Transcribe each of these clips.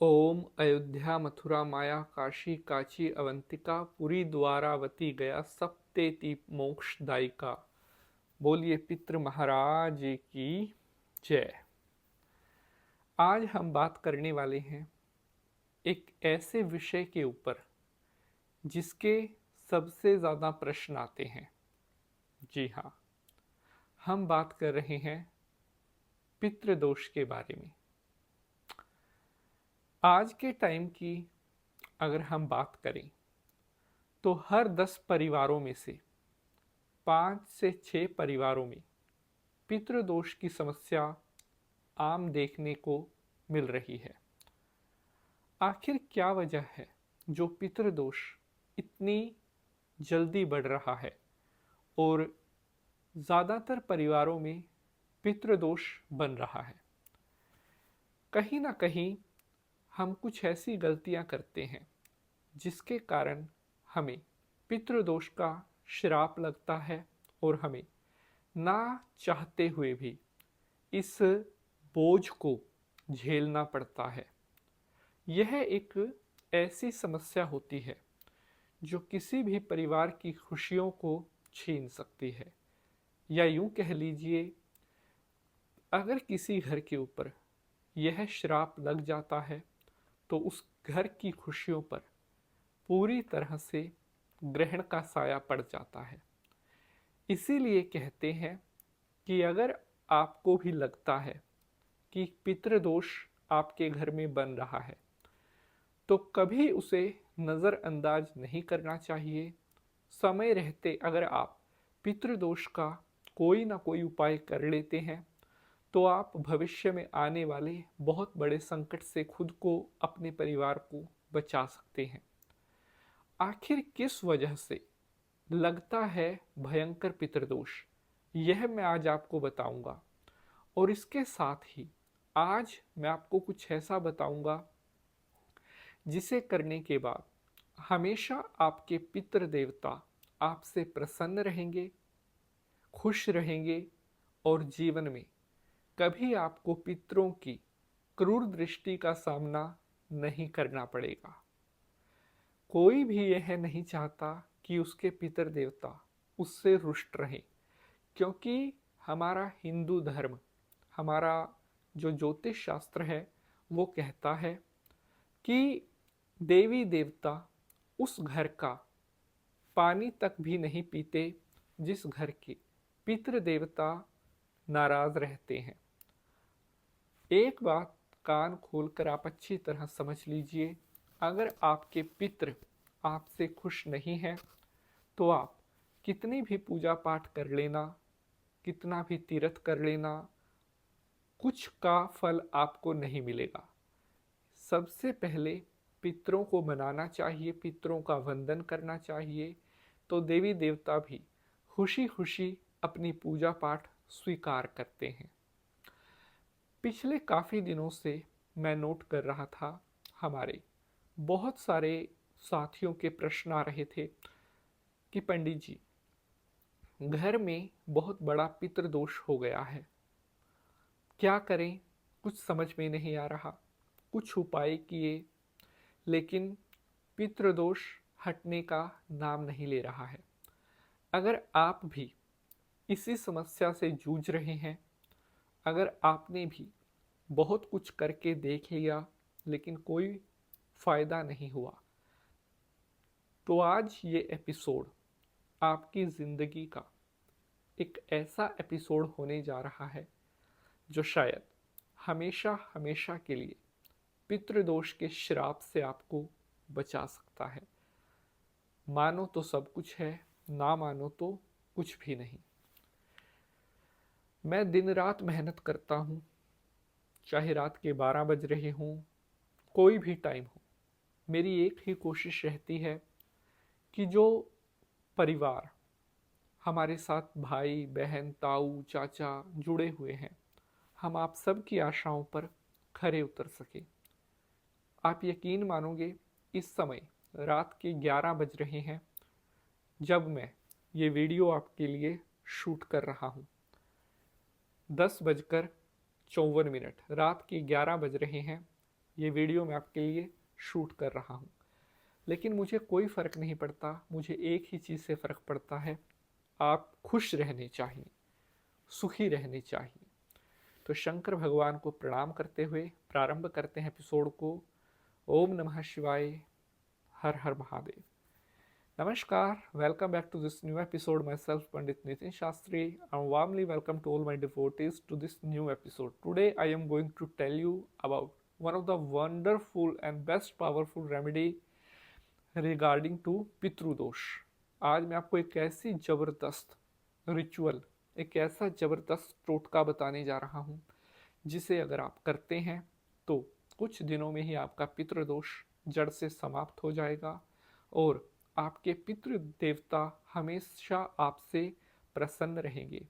ओम अयोध्या मथुरा माया काशी काची अवंतिका पुरी द्वारावती गया सब तेती मोक्षदायिका। बोलिए पितृ महाराज की जय। आज हम बात करने वाले हैं एक ऐसे विषय के ऊपर जिसके सबसे ज़्यादा प्रश्न आते हैं। जी हाँ, हम बात कर रहे हैं पितृदोष के बारे में। आज के टाइम की अगर हम बात करें तो हर 10 परिवारों में से 5 से 6 परिवारों में पितृदोष की समस्या आम देखने को मिल रही है। आखिर क्या वजह है जो पितृदोष इतनी जल्दी बढ़ रहा है और ज़्यादातर परिवारों में पितृदोष बन रहा है? कहीं ना कहीं हम कुछ ऐसी गलतियां करते हैं जिसके कारण हमें पितृदोष का श्राप लगता है और हमें ना चाहते हुए भी इस बोझ को झेलना पड़ता है। यह एक ऐसी समस्या होती है जो किसी भी परिवार की खुशियों को छीन सकती है, या यूं कह लीजिए, अगर किसी घर के ऊपर यह श्राप लग जाता है तो उस घर की खुशियों पर पूरी तरह से ग्रहण का साया पड़ जाता है। इसीलिए कहते हैं कि अगर आपको भी लगता है कि पितृदोष आपके घर में बन रहा है तो कभी उसे नज़रअंदाज नहीं करना चाहिए। समय रहते अगर आप पितृदोष का कोई ना कोई उपाय कर लेते हैं तो आप भविष्य में आने वाले बहुत बड़े संकट से खुद को, अपने परिवार को बचा सकते हैं। आखिर किस वजह से लगता है भयंकर पितृदोष, यह मैं आज आपको बताऊंगा। और इसके साथ ही आज मैं आपको कुछ ऐसा बताऊंगा जिसे करने के बाद हमेशा आपके पितृ देवता आपसे प्रसन्न रहेंगे, खुश रहेंगे और जीवन में कभी आपको पितरों की क्रूर दृष्टि का सामना नहीं करना पड़ेगा। कोई भी यह नहीं चाहता कि उसके पितर देवता उससे रुष्ट रहें, क्योंकि हमारा हिंदू धर्म, हमारा जो ज्योतिष शास्त्र है वो कहता है कि देवी देवता उस घर का पानी तक भी नहीं पीते जिस घर के पितृ देवता नाराज रहते हैं। एक बात कान खोलकर आप अच्छी तरह समझ लीजिए, अगर आपके पितृ आपसे खुश नहीं हैं तो आप कितनी भी पूजा पाठ कर लेना, कितना भी तीर्थ कर लेना, कुछ का फल आपको नहीं मिलेगा। सबसे पहले पितरों को मनाना चाहिए, पितरों का वंदन करना चाहिए, तो देवी देवता भी खुशी खुशी अपनी पूजा पाठ स्वीकार करते हैं। पिछले काफ़ी दिनों से मैं नोट कर रहा था, हमारे बहुत सारे साथियों के प्रश्न आ रहे थे कि पंडित जी, घर में बहुत बड़ा पितृदोष हो गया है, क्या करें, कुछ समझ में नहीं आ रहा। कुछ उपाय किए लेकिन पितृदोष हटने का नाम नहीं ले रहा है। अगर आप भी इसी समस्या से जूझ रहे हैं, अगर आपने भी बहुत कुछ करके देख लिया लेकिन कोई फायदा नहीं हुआ, तो आज ये एपिसोड आपकी ज़िंदगी का एक ऐसा एपिसोड होने जा रहा है जो शायद हमेशा हमेशा के लिए पितृदोष के श्राप से आपको बचा सकता है। मानो तो सब कुछ है, ना मानो तो कुछ भी नहीं। मैं दिन रात मेहनत करता हूँ, चाहे रात के 12 बज रहे हों, कोई भी टाइम हो, मेरी एक ही कोशिश रहती है कि जो परिवार हमारे साथ भाई बहन ताऊ चाचा जुड़े हुए हैं, हम आप सब की आशाओं पर खरे उतर सके। आप यकीन मानोगे, इस समय रात के 11 बज रहे हैं जब मैं ये वीडियो आपके लिए शूट कर रहा हूँ। 10:54, रात के 11 बज रहे हैं। ये वीडियो मैं आपके लिए शूट कर रहा हूँ, लेकिन मुझे कोई फ़र्क नहीं पड़ता। मुझे एक ही चीज़ से फ़र्क पड़ता है, आप खुश रहने चाहिए, सुखी रहने चाहिए। तो शंकर भगवान को प्रणाम करते हुए प्रारंभ करते हैं एपिसोड को। ओम नमः शिवाय, हर हर Mahadev. Namaskar, welcome back to this new episode. Myself, Pandit Nitin Shastri, and warmly welcome to all my devotees to this new episode. Today, I am going to tell you about one of the wonderful and best powerful remedy regarding to पितृ दोष। आज मैं आपको एक ऐसी जबरदस्त ritual, एक ऐसा जबरदस्त टोटका बताने जा रहा हूँ, जिसे अगर आप करते हैं तो कुछ दिनों में ही आपका पितृदोष जड़ से समाप्त हो जाएगा और आपके पितृ देवता हमेशा आपसे प्रसन्न रहेंगे।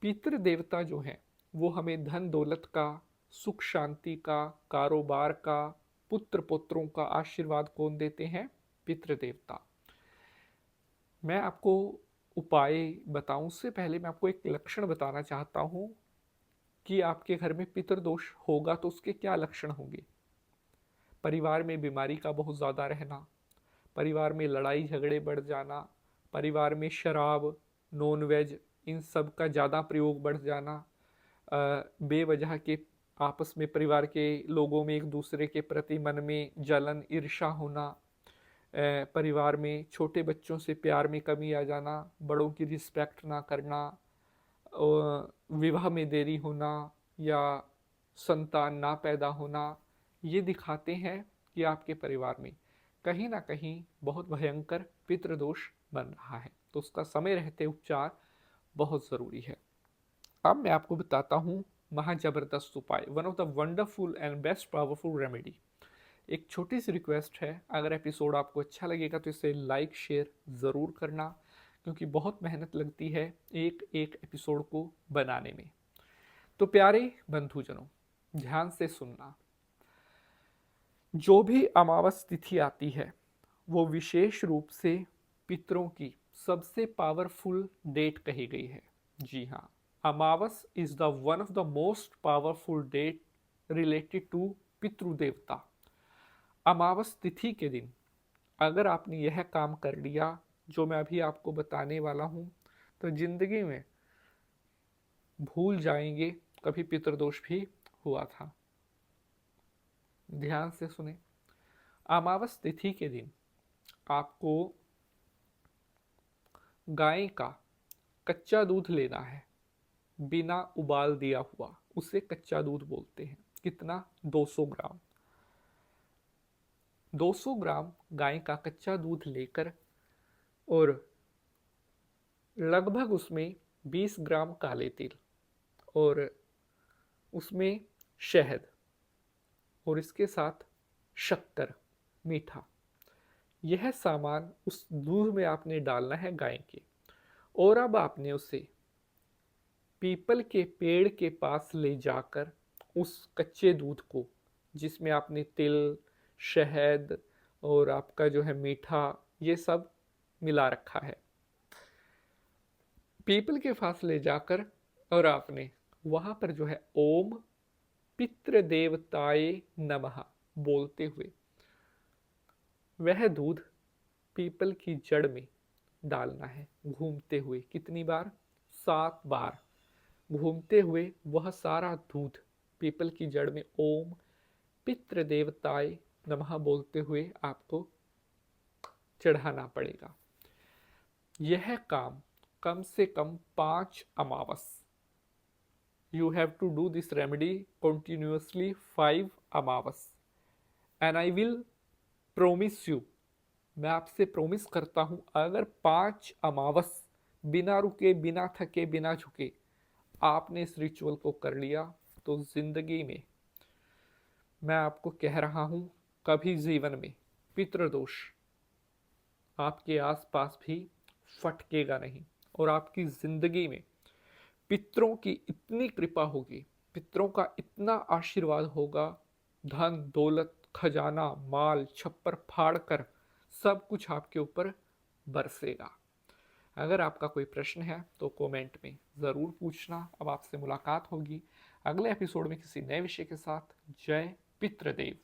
पितृ देवता जो हैं वो हमें धन दौलत का, सुख शांति का, कारोबार का, पुत्र पुत्रों का आशीर्वाद कौन देते हैं? पितृ देवता। मैं आपको उपाय बताऊं उससे पहले मैं आपको एक लक्षण बताना चाहता हूं कि आपके घर में पितृदोष होगा तो उसके क्या लक्षण होंगे। परिवार में बीमारी का बहुत ज़्यादा रहना, परिवार में लड़ाई झगड़े बढ़ जाना, परिवार में शराब, नॉन वेज इन सब का ज़्यादा प्रयोग बढ़ जाना, बेवजह के आपस में परिवार के लोगों में एक दूसरे के प्रति मन में जलन ईर्ष्या होना, परिवार में छोटे बच्चों से प्यार में कमी आ जाना, बड़ों की रिस्पेक्ट ना करना, विवाह में देरी होना या संतान ना पैदा होना, ये दिखाते हैं कि आपके परिवार में कहीं ना कहीं बहुत भयंकर पितृदोष बन रहा है। तो उसका समय रहते उपचार बहुत ज़रूरी है। अब मैं आपको बताता हूँ महाजबरदस्त उपाय, one of the wonderful and best powerful remedy. एक छोटी सी रिक्वेस्ट है, अगर एपिसोड आपको अच्छा लगेगा तो इसे लाइक शेयर ज़रूर करना, क्योंकि बहुत मेहनत लगती है एक एक एपिसोड को बनाने में। तो प्यारे बंधुजनों, ध्यान से सुनना। जो भी अमावस तिथि आती है वो विशेष रूप से पितरों की सबसे पावरफुल डेट कही गई है। जी हाँ, amavas is the one of the most powerful date related to पितृदेवता। अमावस तिथि के दिन अगर आपने यह काम कर लिया जो मैं अभी आपको बताने वाला हूँ, तो जिंदगी में भूल जाएंगे कभी पितृदोष भी हुआ था। ध्यान से सुने। अमावस तिथि के दिन आपको गाय का कच्चा दूध लेना है, बिना उबाल दिया हुआ, उसे कच्चा दूध बोलते हैं। कितना? 200 ग्राम। 200 ग्राम गाय का कच्चा दूध लेकर और लगभग उसमें 20 ग्राम काले तिल और उसमें शहद और इसके साथ शक्कर, मीठा, यह सामान उस दूध में आपने डालना है गाय के। और अब आपने उसे पीपल के पेड़ के पास ले जाकर उस कच्चे दूध को, जिसमें आपने तिल, शहद और आपका जो है मीठा, ये सब मिला रखा है, पीपल के पास ले जाकर और आपने वहां पर जो है ओम पितृदेवताय नमः बोलते हुए वह दूध पीपल की जड़ में डालना है, घूमते हुए। कितनी बार? 7 बार घूमते हुए वह सारा दूध पीपल की जड़ में ओम पितृदेवताय नमः बोलते हुए आपको चढ़ाना पड़ेगा। यह काम कम से कम 5 अमावस, you have to do this remedy continuously 5 Amavas, and I will promise you, मैं आपसे प्रोमिस करता हूं, अगर 5 अमावस बिना रुके, बिना थके, बिना झुके आपने इस रिचुअल को कर लिया तो जिंदगी में, मैं आपको कह रहा हूं, कभी जीवन में पितृदोष आपके आसपास भी फटकेगा नहीं और आपकी जिंदगी में पितरों की इतनी कृपा होगी, पितरों का इतना आशीर्वाद होगा, धन दौलत खजाना माल छप्पर फाड़ कर सब कुछ आपके ऊपर बरसेगा। अगर आपका कोई प्रश्न है तो कमेंट में ज़रूर पूछना। अब आपसे मुलाकात होगी अगले एपिसोड में किसी नए विषय के साथ। जय पितृदेव।